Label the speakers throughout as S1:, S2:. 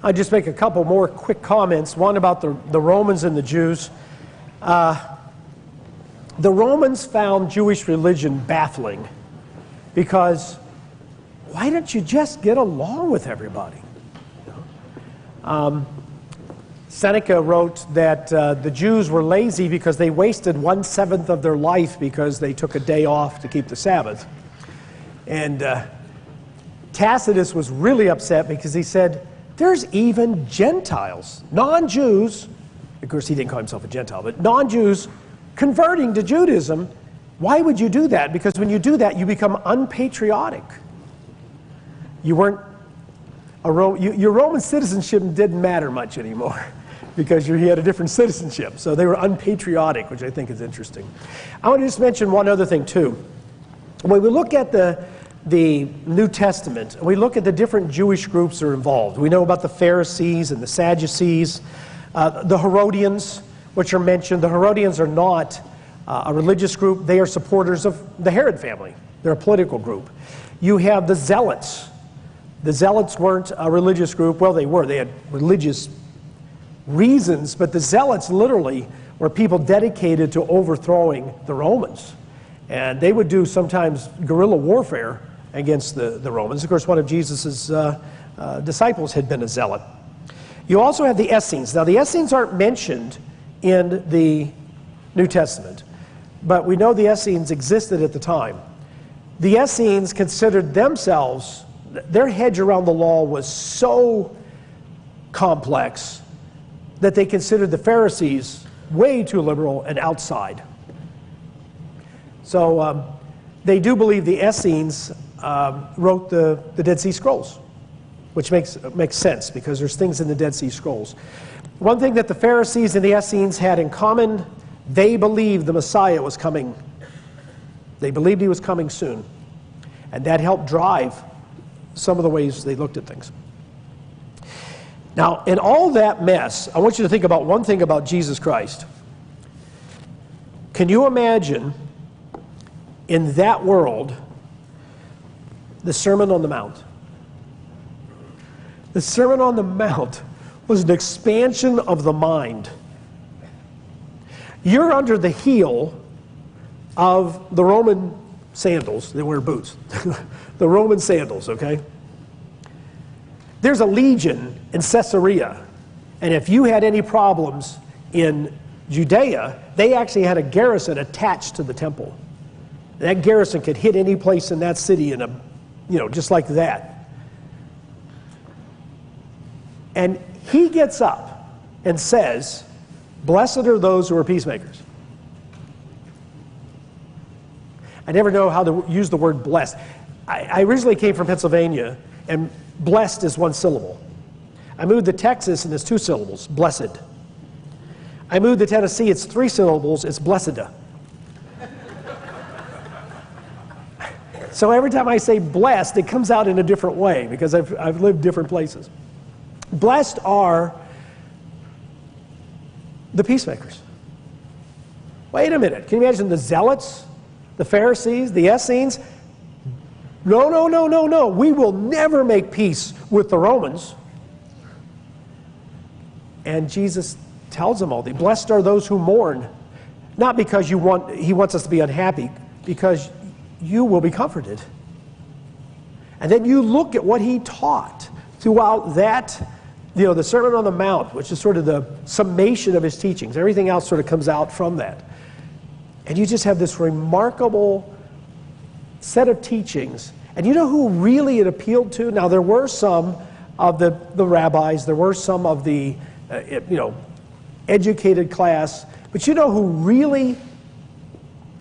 S1: I'll just make a couple more quick comments. One about the Romans and the Jews. The Romans found Jewish religion baffling because why don't you just get along with everybody? Seneca wrote that the Jews were lazy because they wasted 1/7 of their life because they took a day off to keep the Sabbath. And Tacitus was really upset because he said, there's even Gentiles, non-Jews, of course he didn't call himself a Gentile, but non-Jews converting to Judaism. Why would you do that? Because when you do that, you become unpatriotic. You weren't your Roman citizenship didn't matter much anymore because you had a different citizenship. So they were unpatriotic, which I think is interesting. I want to just mention one other thing too. When we look at the New Testament, we look at the different Jewish groups that are involved. We know about the Pharisees and the Sadducees, the Herodians, which are mentioned. The Herodians are not a religious group. They are supporters of the Herod family. They're a political group. You have the Zealots. The Zealots weren't a religious group. Well, they were. They had religious reasons, but the Zealots literally were people dedicated to overthrowing the Romans. And they would do sometimes guerrilla warfare against the Romans. Of course, one of Jesus' disciples had been a zealot. You also have the Essenes. Now, the Essenes aren't mentioned in the New Testament, but we know the Essenes existed at the time. The Essenes considered themselves, their hedge around the law was so complex that they considered the Pharisees way too liberal and outside. So they do believe the Essenes wrote the Dead Sea Scrolls, which makes sense because there's things in the Dead Sea Scrolls. One thing that the Pharisees and the Essenes had in common, they believed the Messiah was coming. They believed he was coming soon. And that helped drive some of the ways they looked at things. Now, in all that mess, I want you to think about one thing about Jesus Christ. Can you imagine in that world the Sermon on the Mount? The Sermon on the Mount was an expansion of the mind. You're under the heel of the Roman sandals. They wear boots. The Roman sandals, okay? There's a legion in Caesarea, and if you had any problems in Judea, they actually had a garrison attached to the temple. That garrison could hit any place in that city in just like that. And he gets up and says, blessed are those who are peacemakers. I never know how to use the word blessed. I originally came from Pennsylvania, and blessed is one syllable. I moved to Texas, and it's 2 syllables, blessed. I moved to Tennessee, it's 3 syllables, it's blessed. So every time I say blessed, it comes out in a different way because I've lived different places. Blessed are the peacemakers. Wait a minute, can you imagine the Zealots, the Pharisees, the Essenes? No. We will never make peace with the Romans. And Jesus tells them all, blessed are those who mourn. Not because he wants us to be unhappy, because you will be comforted. And then you look at what he taught throughout that, the Sermon on the Mount, which is sort of the summation of his teachings. Everything else sort of comes out from that. And you just have this remarkable set of teachings. And you know who really it appealed to? Now, there were some of the rabbis, there were some of the, educated class, but you know who really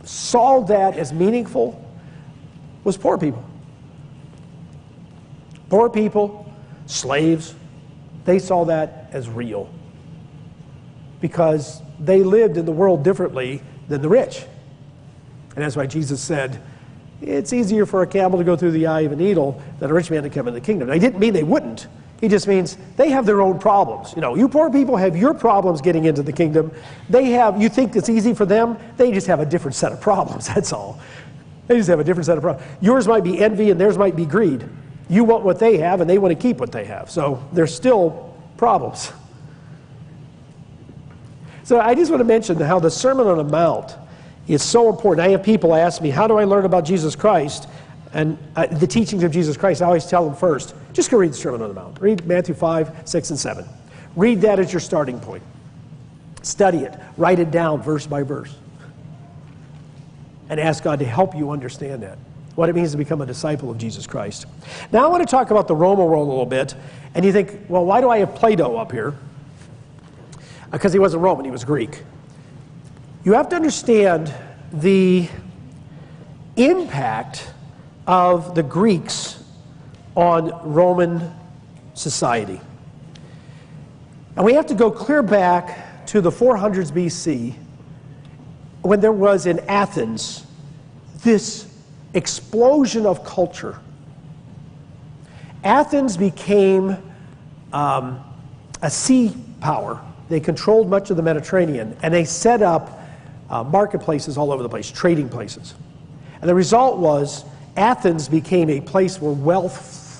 S1: saw that as meaningful? Was poor people. Poor people, slaves, they saw that as real because they lived in the world differently than the rich. And that's why Jesus said, it's easier for a camel to go through the eye of a needle than a rich man to come into the kingdom. Now, he didn't mean they wouldn't. He just means they have their own problems. You poor people have your problems getting into the kingdom. You think it's easy for them? They just have a different set of problems, that's all. They just have a different set of problems. Yours might be envy and theirs might be greed. You want what they have, and they want to keep what they have. So there's still problems. So I just want to mention how the Sermon on the Mount is so important. I have people ask me, how do I learn about Jesus Christ? And the teachings of Jesus Christ, I always tell them first, just go read the Sermon on the Mount. Read Matthew 5, 6, and 7. Read that as your starting point. Study it. Write it down verse by verse. And ask God to help you understand that, what it means to become a disciple of Jesus Christ. Now I want to talk about the Roman world a little bit. And you think, well, why do I have Plato up here? Because he wasn't Roman, he was Greek. You have to understand the impact of the Greeks on Roman society. And we have to go clear back to the 400s BC, when there was in Athens this explosion of culture. Athens became a sea power. They controlled much of the Mediterranean, and they set up marketplaces all over the place, trading places. And the result was Athens became a place where wealth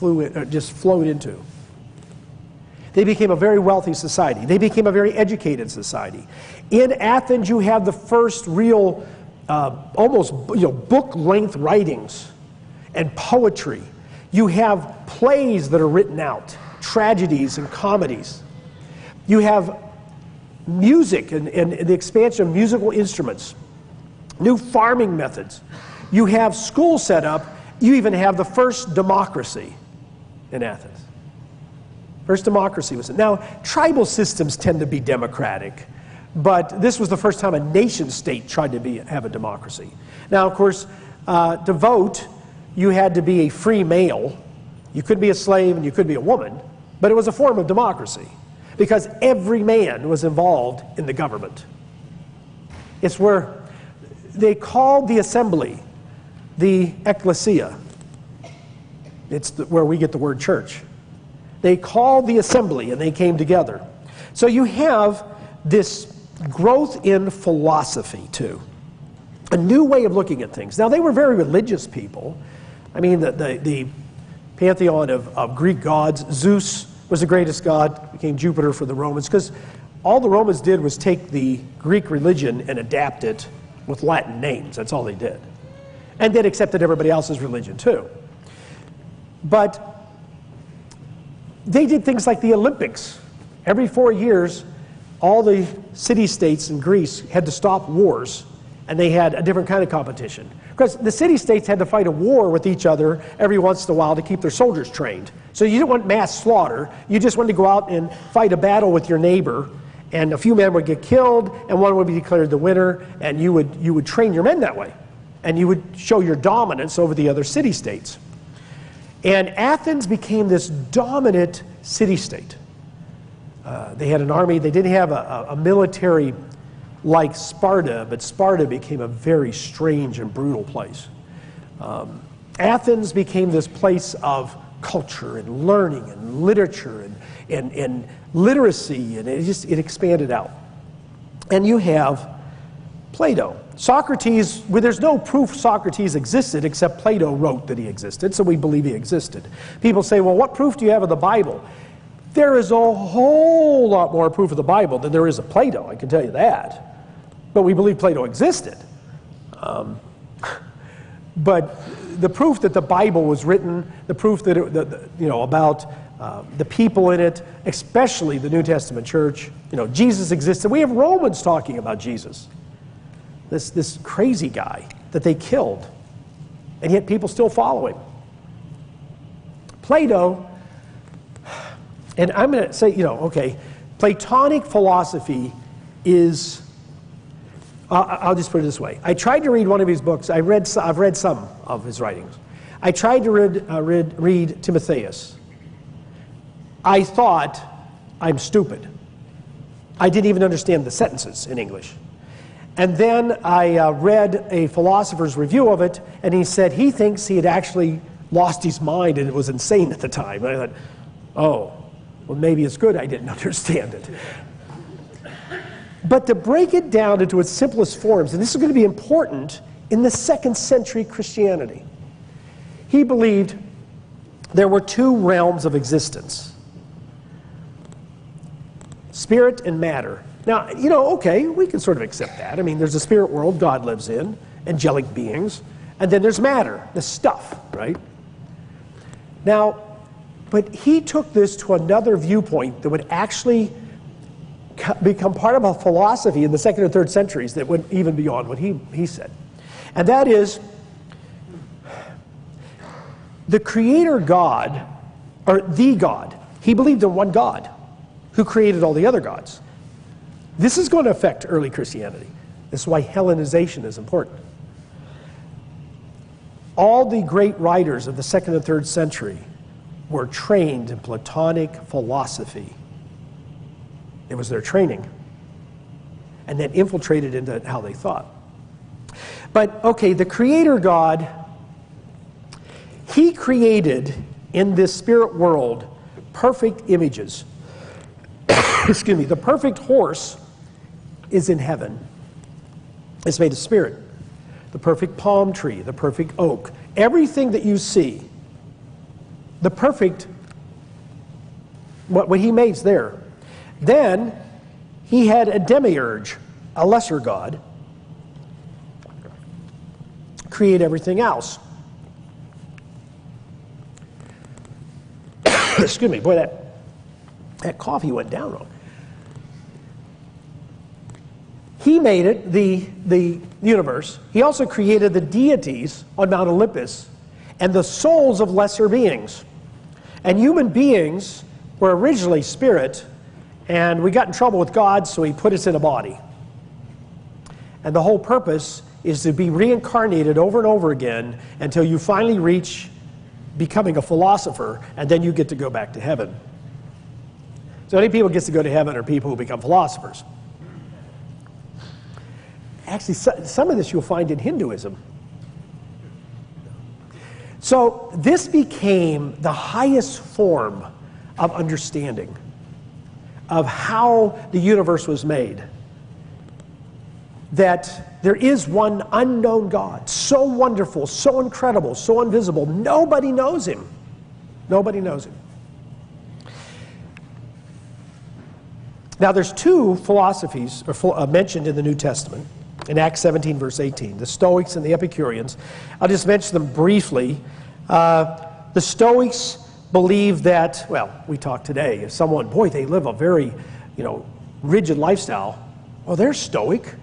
S1: just flowed into. They became a very wealthy society. They became a very educated society. In Athens, you have the first real, almost book-length writings and poetry. You have plays that are written out, tragedies and comedies. You have music and the expansion of musical instruments, new farming methods. You have schools set up. You even have the first democracy in Athens. First democracy was it. Now, tribal systems tend to be democratic, but this was the first time a nation state tried to have a democracy. Now, of course, to vote, you had to be a free male. You could be a slave and you could be a woman, but it was a form of democracy because every man was involved in the government. It's where they called the assembly the ecclesia. It's where we get the word church. They called the assembly and they came together. So you have this growth in philosophy too. A new way of looking at things. Now they were very religious people. I mean the pantheon of Greek gods, Zeus was the greatest god, became Jupiter for the Romans, because all the Romans did was take the Greek religion and adapt it with Latin names. That's all they did. And then accepted everybody else's religion too. But they did things like the Olympics. Every 4 years, all the city-states in Greece had to stop wars, and they had a different kind of competition. Because the city-states had to fight a war with each other every once in a while to keep their soldiers trained. So you didn't want mass slaughter. You just wanted to go out and fight a battle with your neighbor, and a few men would get killed, and one would be declared the winner, and you would train your men that way. And you would show your dominance over the other city-states. And Athens became this dominant city-state. They had an army. They didn't have a military like Sparta, but Sparta became a very strange and brutal place. Athens became this place of culture and learning and literature and literacy, and it expanded out. And you have Plato. Socrates, well, there's no proof Socrates existed except Plato wrote that he existed, so we believe he existed. People say, well, what proof do you have of the Bible? There is a whole lot more proof of the Bible than there is of Plato, I can tell you that. But we believe Plato existed. But the proof that the Bible was written, the proof that about the people in it, especially the New Testament church, Jesus existed. We have Romans talking about Jesus. This crazy guy that they killed, and yet people still follow him. Plato, and I'm going to say, okay, Platonic philosophy is, I'll just put it this way. I tried to read one of his books. I've read some of his writings. I tried to read Timotheus. I thought, I'm stupid. I didn't even understand the sentences in English. And then I read a philosopher's review of it, and he said he thinks he had actually lost his mind and it was insane at the time. And I thought, oh, well, maybe it's good I didn't understand it. But to break it down into its simplest forms, and this is going to be important in the 2nd century Christianity, he believed there were two realms of existence: spirit and matter. Now, okay, we can sort of accept that. I mean, there's a spirit world God lives in, angelic beings, and then there's matter, the stuff, right? Now, but he took this to another viewpoint that would actually become part of a philosophy in the 2nd or 3rd centuries that went even beyond what he said. And that is, the creator God, or the God, he believed in one God who created all the other gods. This is going to affect early Christianity. This is why Hellenization is important. All the great writers of the 2nd and 3rd century were trained in Platonic philosophy. It was their training, and then infiltrated into how they thought. But, okay, the creator God, he created in this spirit world perfect images. Excuse me, the perfect horse is in heaven. It's made of spirit. The perfect palm tree, the perfect oak, everything that you see, the perfect, what he made's there. Then he had a demiurge, a lesser god, create everything else. Excuse me, boy, that coffee went down wrong. He made it, the universe. He also created the deities on Mount Olympus and the souls of lesser beings. And human beings were originally spirit, and we got in trouble with God, so he put us in a body. And the whole purpose is to be reincarnated over and over again until you finally reach becoming a philosopher, and then you get to go back to heaven. So any people gets to go to heaven are people who become philosophers. Actually, some of this you'll find in Hinduism. So this became the highest form of understanding of how the universe was made. That there is one unknown God, so wonderful, so incredible, so invisible. Nobody knows him. Nobody knows him. Now there's two philosophies mentioned in the New Testament. In Acts 17, verse 18, the Stoics and the Epicureans. I'll just mention them briefly. The Stoics believe that, well, we talk today, if someone, boy, they live a very, rigid lifestyle, well, they're Stoic.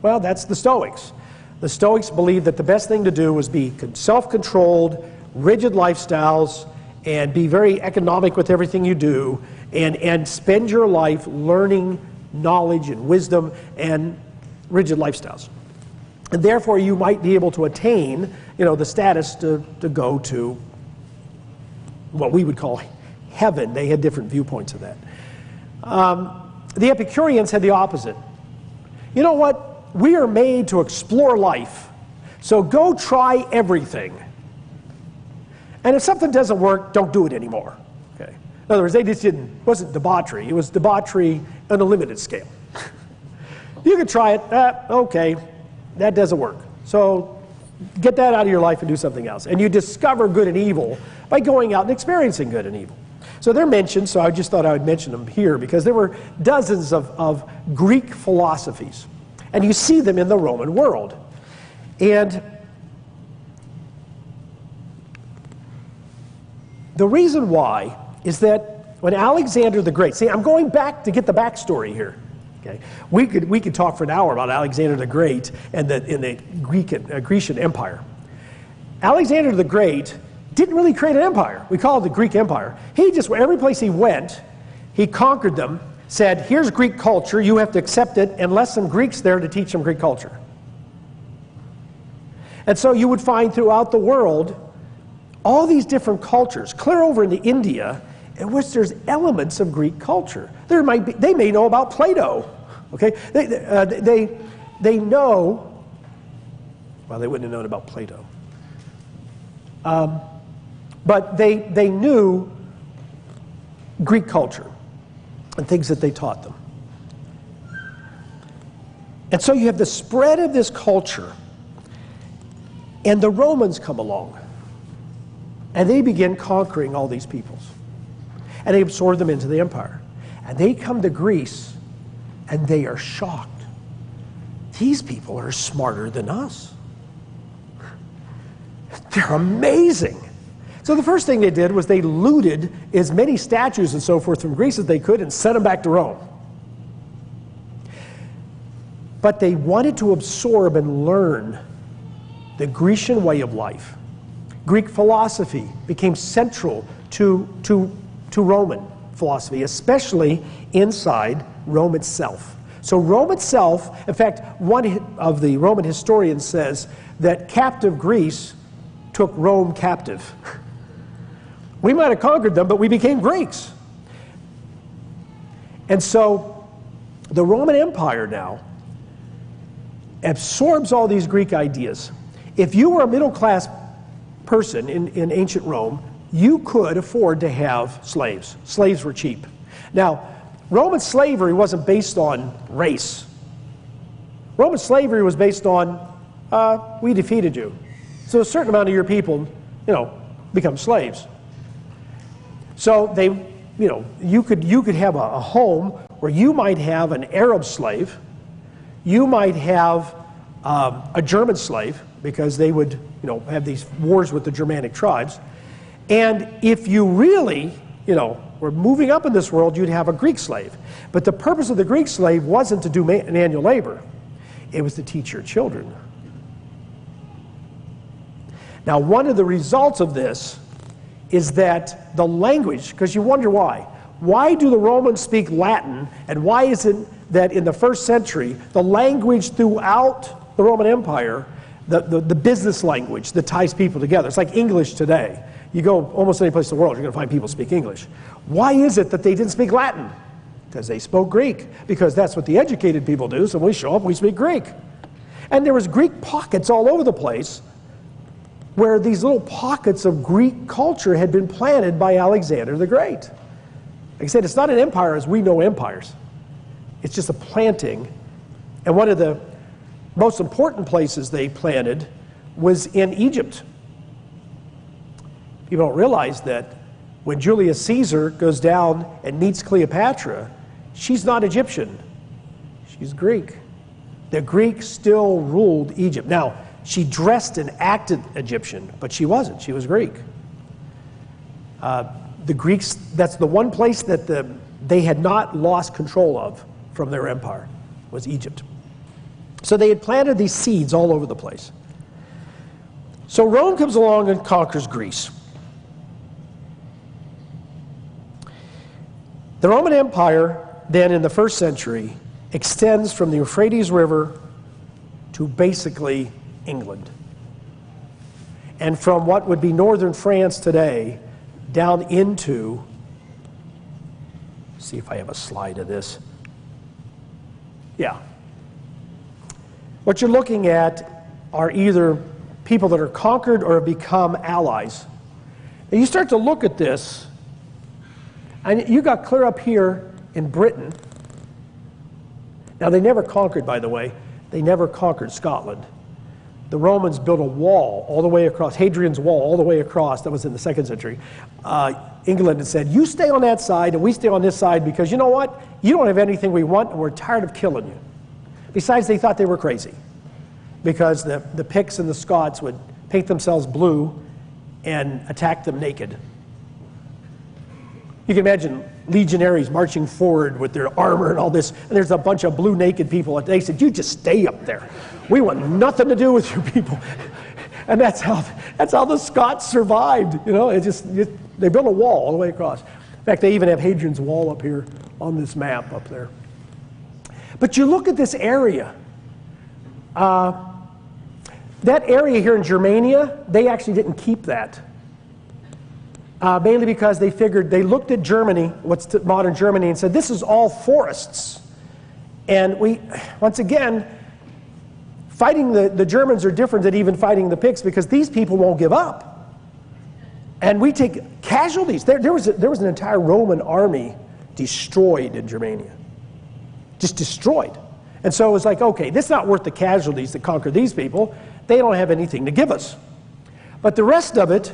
S1: Well, that's the Stoics. The Stoics believe that the best thing to do was be self-controlled, rigid lifestyles, and be very economic with everything you do, and spend your life learning knowledge and wisdom and rigid lifestyles. And therefore you might be able to attain, the status to go to what we would call heaven. They had different viewpoints of that. The Epicureans had the opposite. You know what? We are made to explore life. So go try everything. And if something doesn't work, don't do it anymore. Okay. In other words, it wasn't debauchery. It was debauchery on a limited scale. You can try it. Okay, that doesn't work. So get that out of your life and do something else. And you discover good and evil by going out and experiencing good and evil. So they're mentioned, so I just thought I would mention them here because there were dozens of Greek philosophies. And you see them in the Roman world. And the reason why is that when Alexander the Great, see, I'm going back to get the backstory here. Okay. We could talk for an hour about Alexander the Great and in the Grecian Empire. Alexander the Great didn't really create an empire. We call it the Greek Empire. He just, every place he went, he conquered them, said, here's Greek culture, you have to accept it, and left some Greeks there to teach them Greek culture. And so you would find throughout the world all these different cultures, clear over into India, in which there's elements of Greek culture. They may know about Plato, okay? They know, well, they wouldn't have known about Plato. But they knew Greek culture and things that they taught them. And so you have the spread of this culture, and the Romans come along. And they begin conquering all these peoples. And they absorb them into the empire. And they come to Greece, and they are shocked. These people are smarter than us. They're amazing. So the first thing they did was they looted as many statues and so forth from Greece as they could and sent them back to Rome. But they wanted to absorb and learn the Grecian way of life. Greek philosophy became central to Roman philosophy, especially inside Rome itself. So Rome itself, in fact, one of the Roman historians says that captive Greece took Rome captive. We might have conquered them, but we became Greeks. And so the Roman Empire now absorbs all these Greek ideas. If you were a middle-class person in ancient Rome, you could afford to have slaves. Slaves were cheap. Now, Roman slavery wasn't based on race. Roman slavery was based on, we defeated you. So a certain amount of your people, become slaves. So they, you could have a home where you might have an Arab slave, you might have a German slave, because they would, have these wars with the Germanic tribes. And if you really, were moving up in this world, you'd have a Greek slave. But the purpose of the Greek slave wasn't to do manual labor. It was to teach your children. Now, one of the results of this is that the language, because you wonder why. Why do the Romans speak Latin, and why is it that in the first century, the language throughout the Roman Empire, the business language that ties people together, it's like English today. You go almost any place in the world, you're going to find people speak English. Why is it that they didn't speak Latin? Because they spoke Greek, because that's what the educated people do, so when we show up, we speak Greek. And there was Greek pockets all over the place, where these little pockets of Greek culture had been planted by Alexander the Great. Like I said, it's not an empire as we know empires. It's just a planting. And one of the most important places they planted was in Egypt. People don't realize that when Julius Caesar goes down and meets Cleopatra, she's not Egyptian. She's Greek. The Greeks still ruled Egypt. Now, she dressed and acted Egyptian, but she wasn't. She was Greek. The Greeks, that's the one place that they had not lost control of from their empire, was Egypt. So they had planted these seeds all over the place. So Rome comes along and conquers Greece. The Roman Empire, then in the first century, extends from the Euphrates River to basically England. And from what would be northern France today down into, see if I have a slide of this. Yeah. What you're looking at are either people that are conquered or have become allies. And you start to look at this, and you got clear up here in Britain. Now, they never conquered, by the way. They never conquered Scotland. The Romans built a wall all the way across, Hadrian's Wall all the way across, that was in the 2nd century. England had said, you stay on that side and we stay on this side because you know what? You don't have anything we want and we're tired of killing you. Besides, they thought they were crazy because the Picts and the Scots would paint themselves blue and attack them naked. You can imagine legionaries marching forward with their armor and all this, and there's a bunch of blue naked people. They said, you just stay up there. We want nothing to do with you people. And that's how the Scots survived. They built a wall all the way across. In fact, they even have Hadrian's Wall up here on this map up there. But you look at this area. That area here in Germania, they actually didn't keep that. Mainly because they figured, they looked at Germany, what's modern Germany, and said, this is all forests. And once again, fighting the Germans are different than even fighting the Picts because these people won't give up. And we take casualties. There was an entire Roman army destroyed in Germania. Just destroyed. And so it was like, okay, this is not worth the casualties that conquer these people. They don't have anything to give us. But the rest of it,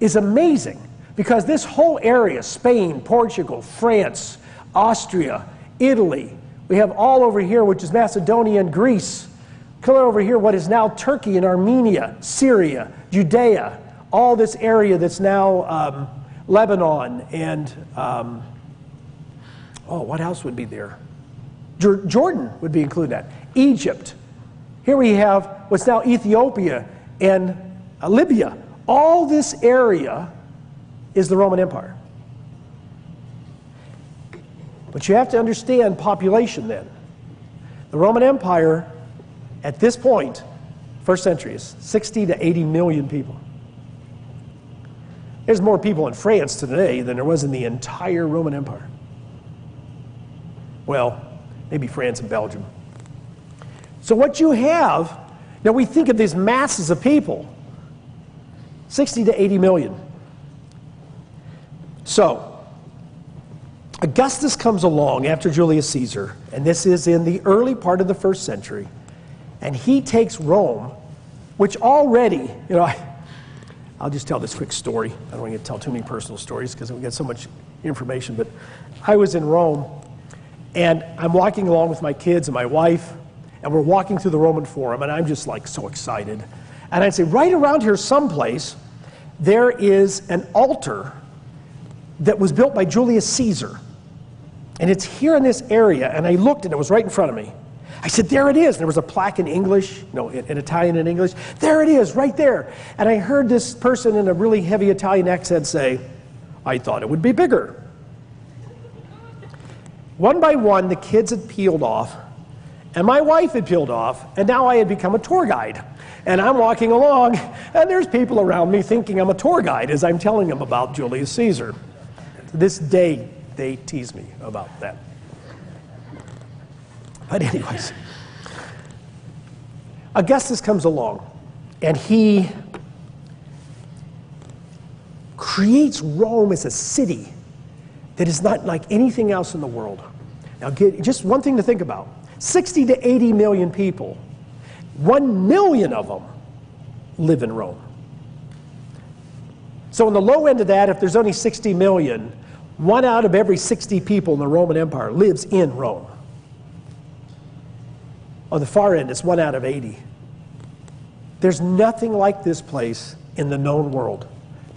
S1: is amazing, because this whole area, Spain, Portugal, France, Austria, Italy, we have all over here, which is Macedonia and Greece, clear over here, what is now Turkey and Armenia, Syria, Judea, all this area that's now Lebanon, and what else would be there? Jordan would be included in that. Egypt. Here we have what's now Ethiopia and Libya. All this area is the Roman Empire. But you have to understand population then. The Roman Empire, at this point, first century, is 60 to 80 million people. There's more people in France today than there was in the entire Roman Empire. Well, maybe France and Belgium. So what you have, now we think of these masses of people, 60 to 80 million. So, Augustus comes along after Julius Caesar, and this is in the early part of the first century, and he takes Rome, which already, I'll just tell this quick story. I don't want to tell too many personal stories because we get so much information, but I was in Rome, and I'm walking along with my kids and my wife, and we're walking through the Roman Forum, and I'm just like so excited. And I'd say, right around here someplace, there is an altar that was built by Julius Caesar. And it's here in this area, and I looked and it was right in front of me. I said, there it is. And there was a plaque in English, in Italian and English. There it is, right there. And I heard this person in a really heavy Italian accent say, I thought it would be bigger. One by one, the kids had peeled off, and my wife had peeled off, and now I had become a tour guide. And I'm walking along, and there's people around me thinking I'm a tour guide as I'm telling them about Julius Caesar. To this day, they tease me about that. But anyways, Augustus comes along, and he creates Rome as a city that is not like anything else in the world. Now, just one thing to think about. 60 to 80 million people, 1 million of them live in Rome. So on the low end of that, if there's only 60 million, 1 out of every 60 people in the Roman Empire lives in Rome. On the far end, it's 1 out of 80. There's nothing like this place in the known world.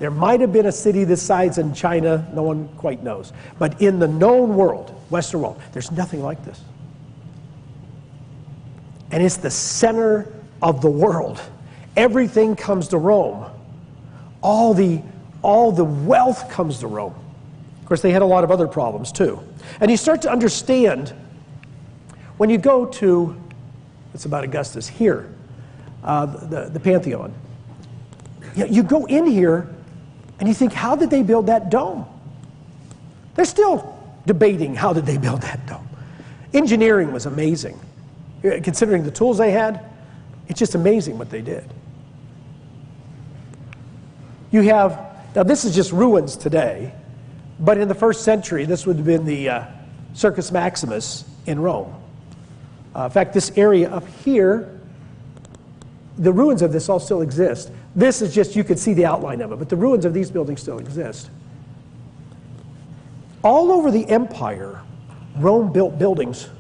S1: There might have been a city this size in China, no one quite knows. But in the known world, Western world, there's nothing like this. And it's the center of the world. Everything comes to Rome. All the wealth comes to Rome. Of course, they had a lot of other problems too. And you start to understand when you go to, it's about Augustus here, the Pantheon. You go in here and you think, how did they build that dome? They're still debating how did they build that dome. Engineering was amazing. Considering the tools they had, it's just amazing what they did. You have, now this is just ruins today, but in the first century, this would have been the Circus Maximus in Rome. In fact, this area up here, the ruins of this all still exist. This is just, you could see the outline of it, but the ruins of these buildings still exist. All over the empire, Rome built buildings.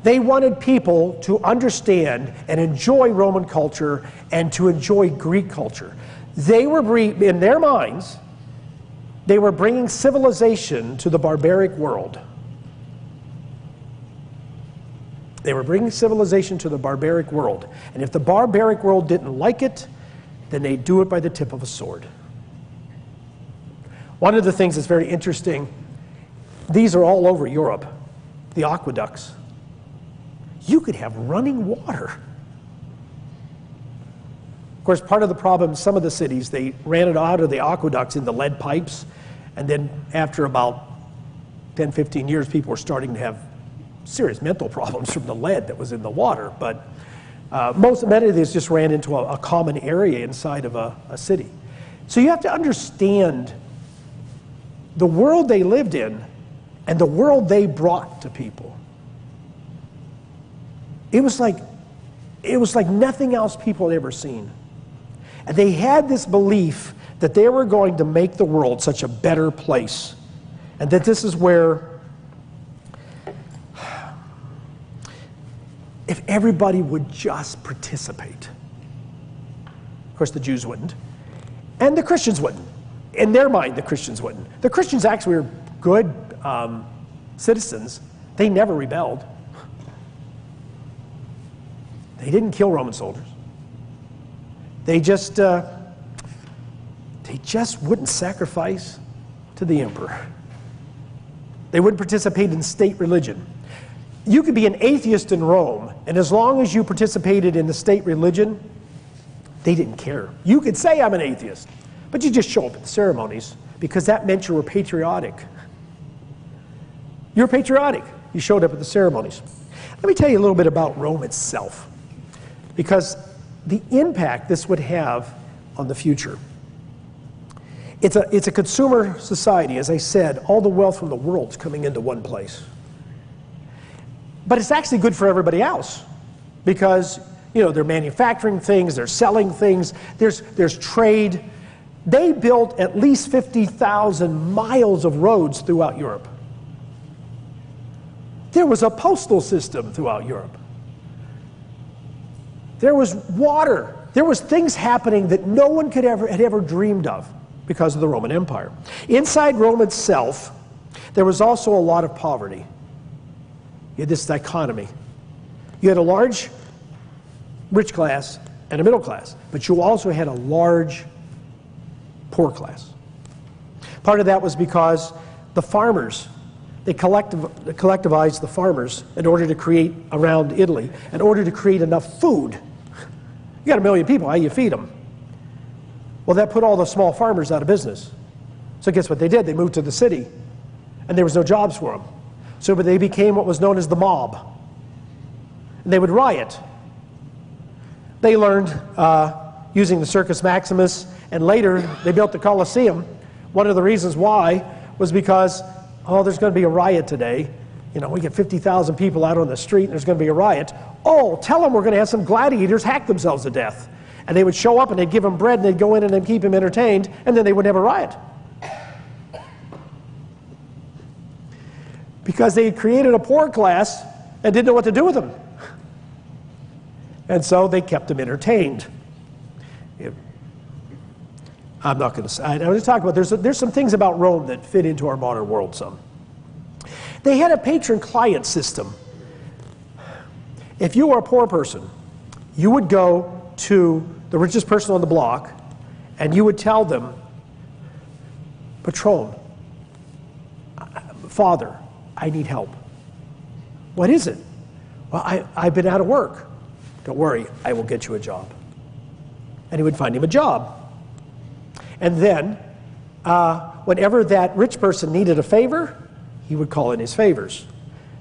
S1: They wanted people to understand and enjoy Roman culture and to enjoy Greek culture. They were, in their minds, they were bringing civilization to the barbaric world. They were bringing civilization to the barbaric world. And if the barbaric world didn't like it, then they'd do it by the tip of a sword. One of the things that's very interesting, these are all over Europe, the aqueducts. You could have running water. Of course, part of the problem, some of the cities, they ran it out of the aqueducts in the lead pipes, and then after about 10, 15 years, people were starting to have serious mental problems from the lead that was in the water. But many of these just ran into a common area inside of a city. So you have to understand the world they lived in and the world they brought to people. It was like nothing else people had ever seen. And they had this belief that they were going to make the world such a better place. And that this is where, if everybody would just participate. Of course, the Jews wouldn't. And the Christians wouldn't. In their mind, the Christians wouldn't. The Christians actually were good citizens. They never rebelled. They didn't kill Roman soldiers. They just wouldn't sacrifice to the emperor. They wouldn't participate in state religion. You could be an atheist in Rome, and as long as you participated in the state religion, they didn't care. You could say, I'm an atheist, but you just show up at the ceremonies because that meant you were patriotic. You're patriotic. You showed up at the ceremonies. Let me tell you a little bit about Rome itself, because the impact this would have on the future. It's a consumer society. As I said, all the wealth from the world's coming into one place. But it's actually good for everybody else because, you know, they're manufacturing things, they're selling things, there's trade. They built at least 50,000 miles of roads throughout Europe. There was a postal system throughout Europe. There was water. There was things happening that no one had ever dreamed of because of the Roman Empire. Inside Rome itself, there was also a lot of poverty. You had this dichotomy. You had a large rich class and a middle class, but you also had a large poor class. Part of that was because the farmers, they collectivized the farmers in order to create, around Italy, in order to create enough food. You got 1 million people, how do you feed them? Well, that put all the small farmers out of business. So guess what they did? They moved to the city, and there was no jobs for them. So they became what was known as the mob. And they would riot. They learned using the Circus Maximus, and later they built the Colosseum. One of the reasons why was because, oh, there's going to be a riot today. You know, we get 50,000 people out on the street, and there's going to be a riot. Oh, tell them we're going to have some gladiators hack themselves to death. And they would show up, and they'd give them bread, and they'd go in and they'd keep them entertained, and then they would have a riot. Because they had created a poor class and didn't know what to do with them. And so they kept them entertained. I'm not going to say, I'm going to talk about, there's some things about Rome that fit into our modern world some. They had a patron-client system. If you were a poor person, you would go to the richest person on the block, and you would tell them, Patron, Father, I need help. What is it? Well, I've been out of work. Don't worry, I will get you a job. And he would find him a job. And then, whenever that rich person needed a favor, he would call in his favors.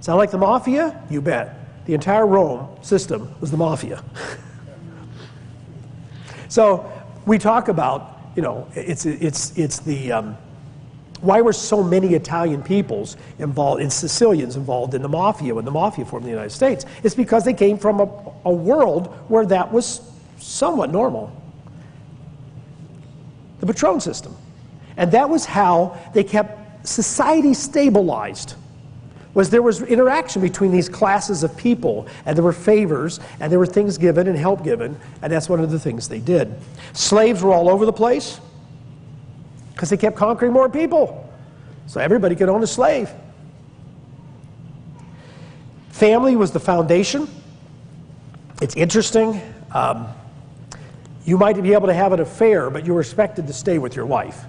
S1: Sound like the mafia? You bet. The entire Rome system was the mafia. So we talk about, you know, it's the why were so many Italian peoples involved, and Sicilians involved in the mafia when the mafia formed the United States? It's because they came from a world where that was somewhat normal. The patron system. And that was how they kept society stabilized. Was there was interaction between these classes of people, and there were favors, and there were things given and help given, and that's one of the things they did. Slaves were all over the place because they kept conquering more people. So everybody could own a slave. Family was the foundation. It's interesting. You might be able to have an affair, but you were expected to stay with your wife.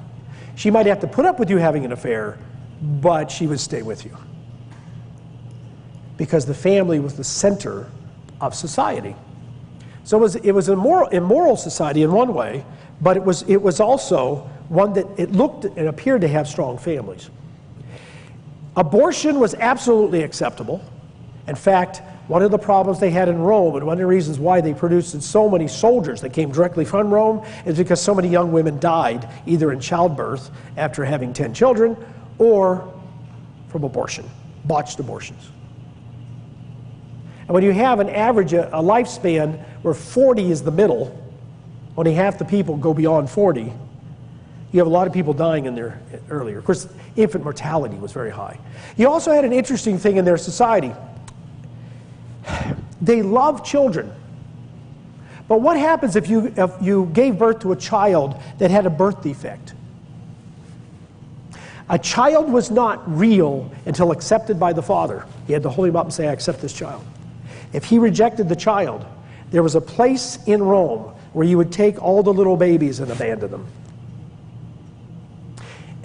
S1: She might have to put up with you having an affair, but she would stay with you. Because the family was the center of society. So it was a immoral society in one way, but it was also one that it looked and appeared to have strong families. Abortion was absolutely acceptable. In fact, one of the problems they had in Rome, and one of the reasons why they produced so many soldiers that came directly from Rome, is because so many young women died either in childbirth after having 10 children or from abortion, botched abortions. And when you have an average, a lifespan where 40 is the middle, only half the people go beyond 40. You have a lot of people dying in there earlier. Of course, infant mortality was very high. You also had an interesting thing in their society. They loved children. But what happens if you gave birth to a child that had a birth defect? A child was not real until accepted by the father. He had to hold him up and say, I accept this child. If he rejected the child, there was a place in Rome where you would take all the little babies and abandon them.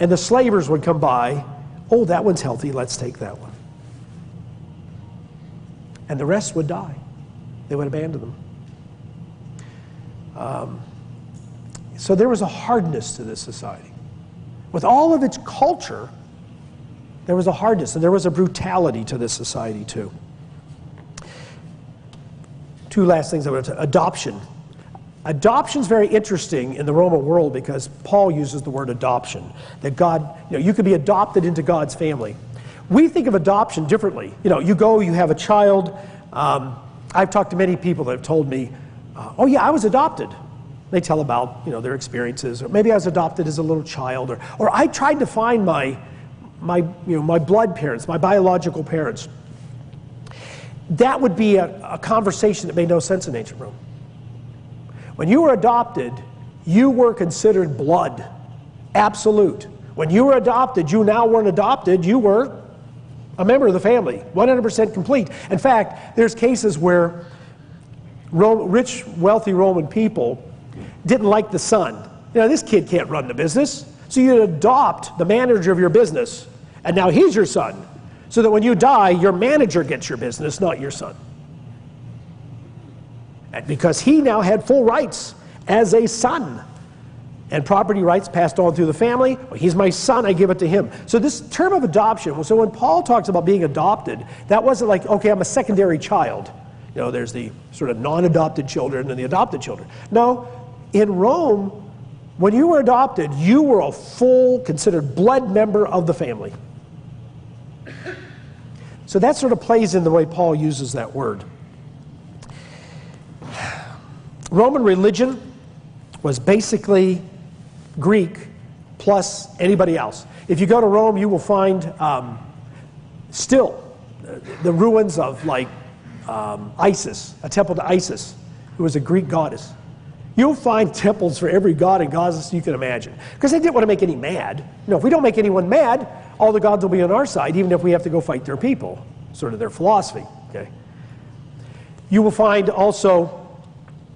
S1: And the slavers would come by, oh, that one's healthy, let's take that one. And the rest would die. They would abandon them. So there was a hardness to this society. With all of its culture, there was a hardness, and there was a brutality to this society too. Two last things I want to say. Adoption. Adoption is very interesting in the Roman world because Paul uses the word adoption. That God, you could be adopted into God's family. We think of adoption differently. You go, you have a child. I've talked to many people that have told me, oh yeah, I was adopted. They tell about their experiences, or maybe I was adopted as a little child, or I tried to find my blood parents, my biological parents. That would be a conversation that made no sense in ancient Rome. When you were adopted, you were considered blood, absolute. When you were adopted, you now weren't adopted, you were a member of the family, 100% complete. In fact, there's cases where rich, wealthy Roman people didn't like the son. This kid can't run the business. So you adopt the manager of your business, and now he's your son. So that when you die, your manager gets your business, not your son. And because he now had full rights as a son. And property rights passed on through the family. Well, he's my son, I give it to him. So this term of adoption, so when Paul talks about being adopted, that wasn't like, okay, I'm a secondary child. There's the sort of non-adopted children and the adopted children. No, in Rome, when you were adopted, you were a full, considered blood member of the family. So that sort of plays in the way Paul uses that word. Roman religion was basically Greek plus anybody else. If you go to Rome, you will find still the ruins of Isis, a temple to Isis, who was a Greek goddess. You'll find temples for every god and goddess you can imagine. Because they didn't want to make any mad. If we don't make anyone mad, all the gods will be on our side, even if we have to go fight their people. Sort of their philosophy. Okay. You will find also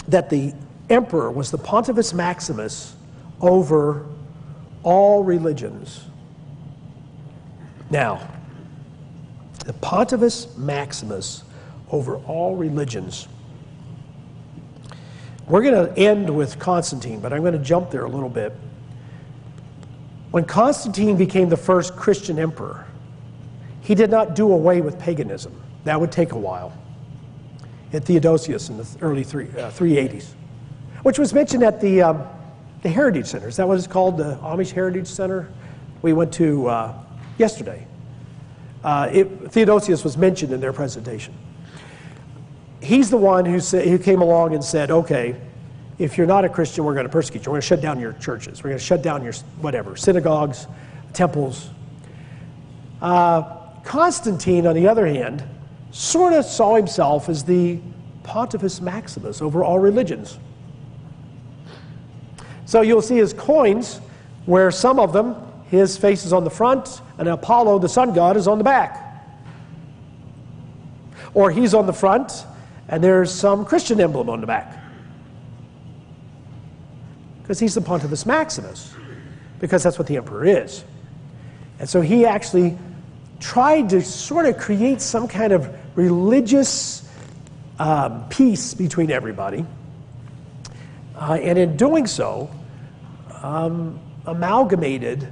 S1: that the emperor was the Pontifex Maximus over all religions. Now, the Pontifex Maximus over all religions. We're going to end with Constantine, but I'm going to jump there a little bit. When Constantine became the first Christian emperor, he did not do away with paganism. That would take a while. At Theodosius in the early 380s, which was mentioned at the Heritage Center. Is that what it's called, the Amish Heritage Center? We went to yesterday. Theodosius was mentioned in their presentation. He's the one who came along and said, okay, if you're not a Christian, we're going to persecute you. We're going to shut down your churches. We're going to shut down your whatever, synagogues, temples. Constantine, on the other hand, sort of saw himself as the Pontifex Maximus over all religions. So you'll see his coins, where some of them, his face is on the front, and Apollo, the sun god, is on the back. Or he's on the front, and there's some Christian emblem on the back. Because he's the Pontifex Maximus, because that's what the emperor is. And so he actually tried to sort of create some kind of religious peace between everybody. And in doing so, amalgamated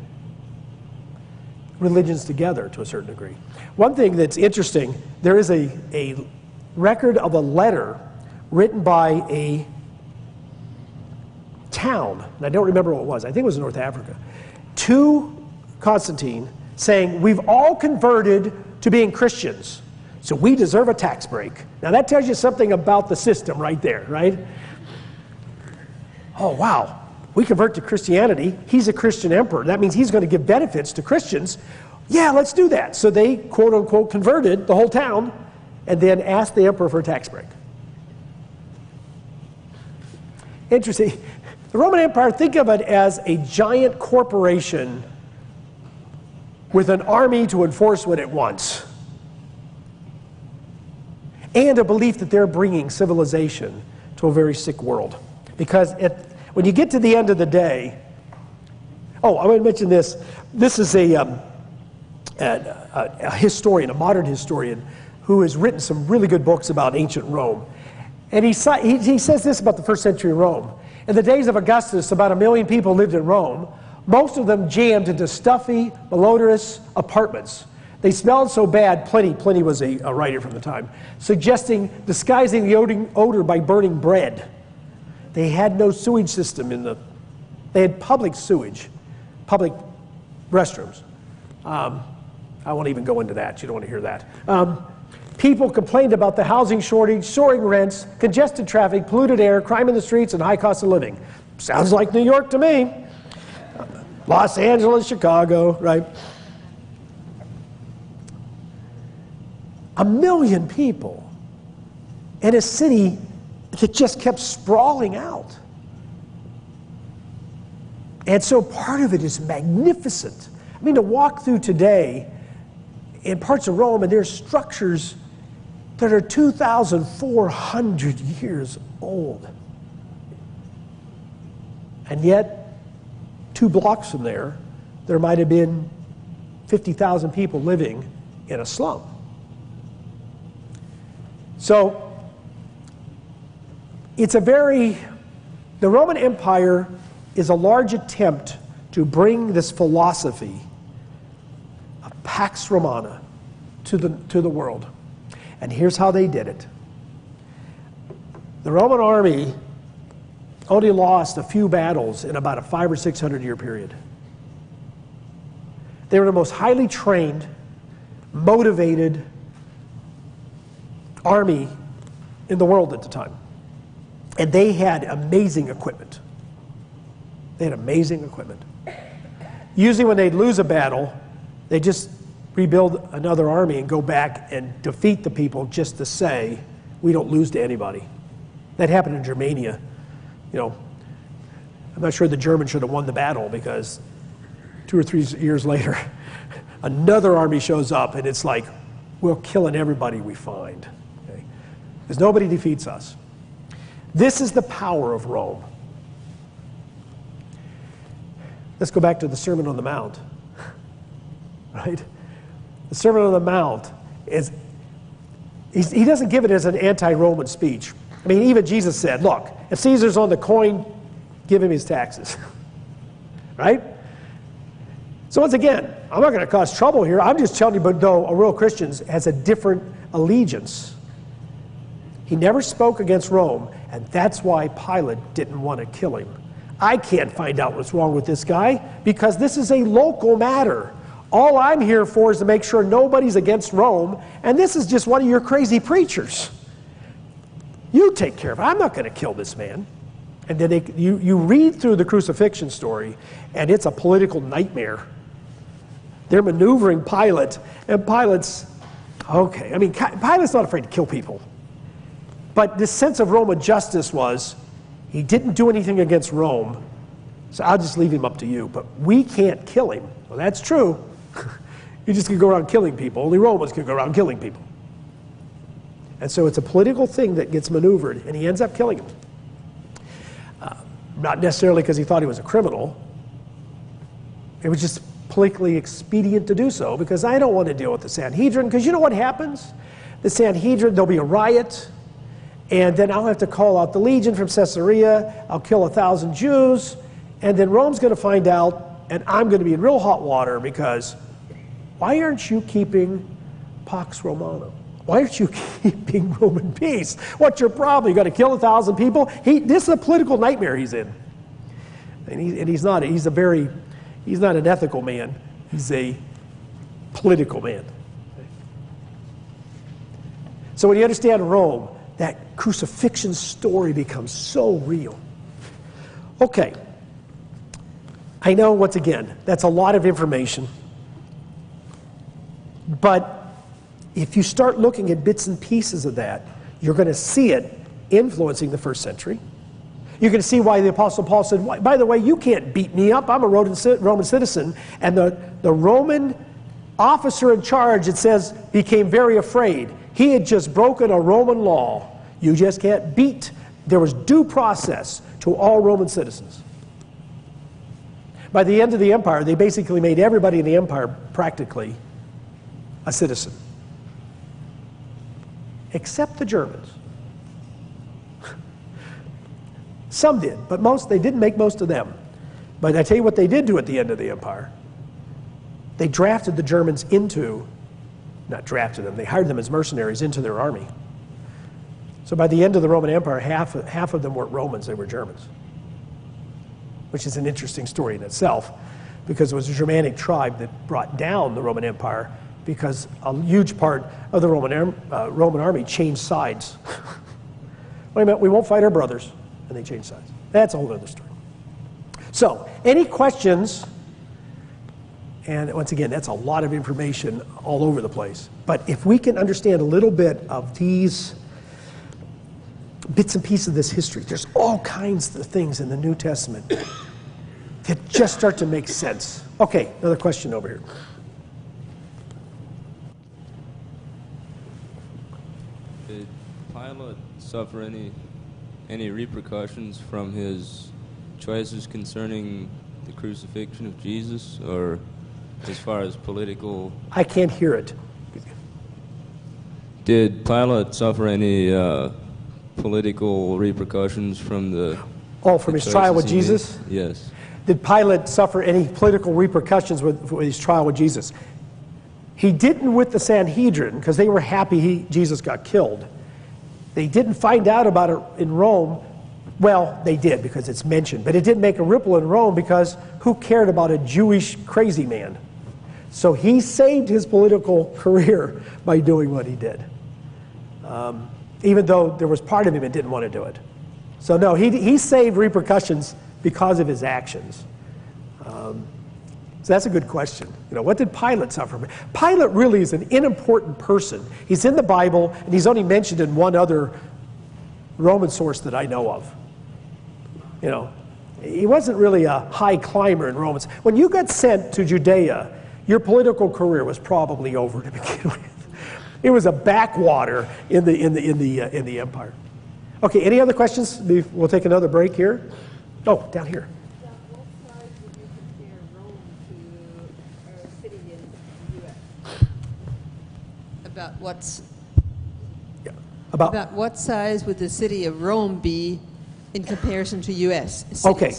S1: religions together to a certain degree. One thing that's interesting, there is a record of a letter written by a town, and I don't remember what it was, I think it was in North Africa, to Constantine saying, we've all converted to being Christians, so we deserve a tax break. Now that tells you something about the system right there, right? oh wow, we convert to Christianity, he's a Christian emperor. That means he's going to give benefits to Christians. Yeah, let's do that. So they, quote unquote, converted the whole town and then asked the emperor for a tax break. Interesting. The Roman Empire, think of it as a giant corporation with an army to enforce what it wants. And a belief that they're bringing civilization to a very sick world. Because when you get to the end of the day, oh, I want to mention this. This is a historian, a modern historian, who has written some really good books about ancient Rome. And he says this about the first century Rome. In the days of Augustus, about 1 million people lived in Rome, most of them jammed into stuffy, malodorous apartments. They smelled so bad, Pliny was a writer from the time, disguising the odor by burning bread. They had no sewage system they had public sewage, public restrooms. I won't even go into that, you don't want to hear that. People complained about the housing shortage, soaring rents, congested traffic, polluted air, crime in the streets, and high cost of living. Sounds like New York to me. Los Angeles, Chicago, right? 1 million people in a city that just kept sprawling out. And so part of it is magnificent. I mean, to walk through today in parts of Rome, and there's structures that are 2,400 years old. And yet, 2 blocks from there might have been 50,000 people living in a slum. So, the Roman Empire is a large attempt to bring this philosophy of Pax Romana to the world. And here's how they did it. The Roman army only lost a few battles in about a 500 or 600 year period. They were the most highly trained, motivated army in the world at the time. And they had amazing equipment. Usually when they'd lose a battle, they just rebuild another army and go back and defeat the people just to say, we don't lose to anybody. That happened in Germania. I'm not sure the Germans should have won the battle, because 2 or 3 years later, another army shows up and it's like, we're killing everybody we find. Okay? Because nobody defeats us. This is the power of Rome. Let's go back to the Sermon on the Mount, right? The Sermon on the Mount he doesn't give it as an anti-Roman speech. I mean, even Jesus said, look, if Caesar's on the coin, give him his taxes, right? So once again, I'm not going to cause trouble here. I'm just telling you, but no, a real Christian has a different allegiance. He never spoke against Rome, and that's why Pilate didn't want to kill him. I can't find out what's wrong with this guy, because this is a local matter. All I'm here for is to make sure nobody's against Rome, and this is just one of your crazy preachers. You take care of it. I'm not going to kill this man. And then you read through the crucifixion story, and it's a political nightmare. They're maneuvering Pilate, and Pilate's, okay. I mean, Pilate's not afraid to kill people. But this sense of Roman justice was, he didn't do anything against Rome, so I'll just leave him up to you. But we can't kill him. Well, that's true. You just can go around killing people. Only Romans can go around killing people. And so it's a political thing that gets maneuvered, and he ends up killing him. Not necessarily because he thought he was a criminal. It was just politically expedient to do so, because I don't want to deal with the Sanhedrin, because you know what happens? The Sanhedrin, there'll be a riot, and then I'll have to call out the legion from Caesarea, I'll kill 1,000 Jews, and then Rome's going to find out, and I'm going to be in real hot water, because why aren't you keeping Pax Romana? Why aren't you keeping Roman peace? What's your problem? You got to kill 1,000 people? This is a political nightmare he's in. And he's not an ethical man. He's a political man. So when you understand Rome, that crucifixion story becomes so real. Okay. I know, once again, that's a lot of information. But if you start looking at bits and pieces of that, you're going to see it influencing the first century. You're going to see why the Apostle Paul said, by the way, you can't beat me up. I'm a Roman citizen. And the Roman officer in charge, it says, became very afraid. He had just broken a Roman law. You just can't beat. There was due process to all Roman citizens. By the end of the empire, they basically made everybody in the empire practically a citizen. Except the Germans. Some did, but they didn't make most of them. But I tell you what they did do at the end of the empire. They drafted the Germans not drafted them, they hired them as mercenaries into their army. So by the end of the Roman Empire, half of them weren't Romans, they were Germans. Which is an interesting story in itself, because it was a Germanic tribe that brought down the Roman Empire, because a huge part of the Roman army changed sides. Wait a minute, we won't fight our brothers. And they changed sides. That's a whole other story. So, any questions? And once again, that's a lot of information all over the place. But if we can understand a little bit of these bits and pieces of this history, there's all kinds of things in the New Testament that just start to make sense. Okay, another question over here.
S2: Did Pilate suffer any repercussions from his choices concerning the crucifixion of Jesus, or as far as political?
S1: I can't hear it.
S2: Did Pilate suffer any political repercussions from
S1: from his trial with Jesus?
S2: Yes.
S1: Did Pilate suffer any political repercussions with his trial with Jesus? He didn't with the Sanhedrin, because they were happy Jesus got killed. They didn't find out about it in Rome. Well, they did, because it's mentioned. But it didn't make a ripple in Rome, because who cared about a Jewish crazy man? So he saved his political career by doing what he did. Even though there was part of him that didn't want to do it. So no, he saved repercussions because of his actions. So that's a good question. What did Pilate suffer from? Pilate really is an unimportant person. He's in the Bible, and he's only mentioned in one other Roman source that I know of. He wasn't really a high climber in Romans. When you got sent to Judea, your political career was probably over to begin with. It was a backwater in the empire. Okay, any other questions? We'll take another break here. Oh, down here.
S3: About what size would the city of Rome be in comparison to U.S. cities?
S1: Okay,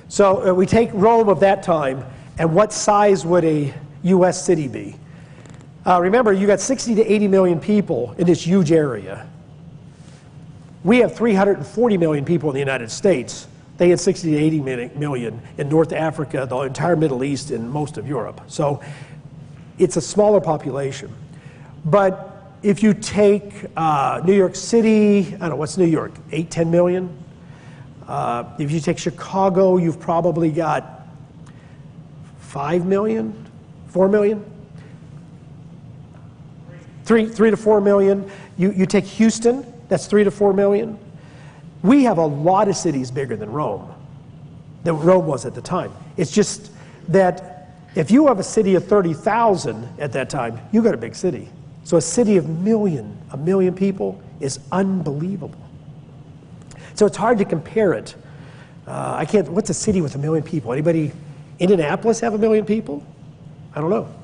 S1: so we take Rome of that time, and what size would a U.S. city be? Remember, you got 60 to 80 million people in this huge area. We have 340 million people in the United States. They had 60 to 80 million in North Africa, the entire Middle East, and most of Europe. So it's a smaller population. But if you take New York City, I don't know, what's New York, 8, 10 million? If you take Chicago, you've probably got 5 million, 4 million? 3 to 4 million. You take Houston, that's 3 to 4 million. We have a lot of cities bigger than Rome was at the time. It's just that if you have a city of 30,000 at that time, you got a big city. So a city of a million people is unbelievable. So it's hard to compare it. What's a city with 1 million people? Anybody, Indianapolis have 1 million people? I don't know.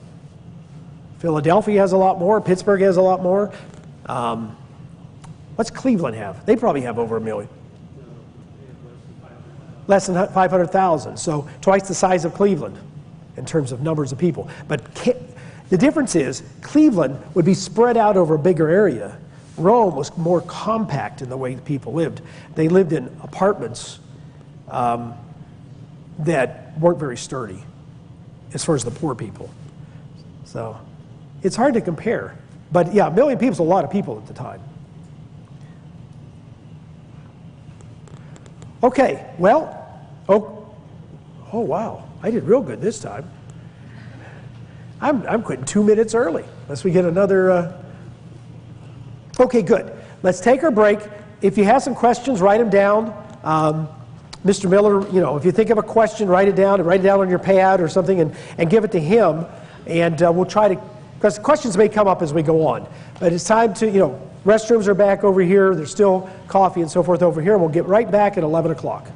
S1: Philadelphia has a lot more. Pittsburgh has a lot more. What's Cleveland have? They probably have over 1 million. Less than 500,000. So twice the size of Cleveland in terms of numbers of people. But the difference is Cleveland would be spread out over a bigger area. Rome was more compact in the way people lived. They lived in apartments that weren't very sturdy as far as the poor people. So it's hard to compare. But yeah, 1 million people is a lot of people at the time. Okay, well, Oh, oh wow, I did real good this time. I'm quitting 2 minutes early, unless we get another... Okay, good. Let's take our break. If you have some questions, write them down. Mr. Miller, you know, if you think of a question, write it down on your pad or something and give it to him. And we'll try to, because questions may come up as we go on. But it's time to, you know, restrooms are back over here. There's still coffee and so forth over here. And we'll get right back at 11 o'clock.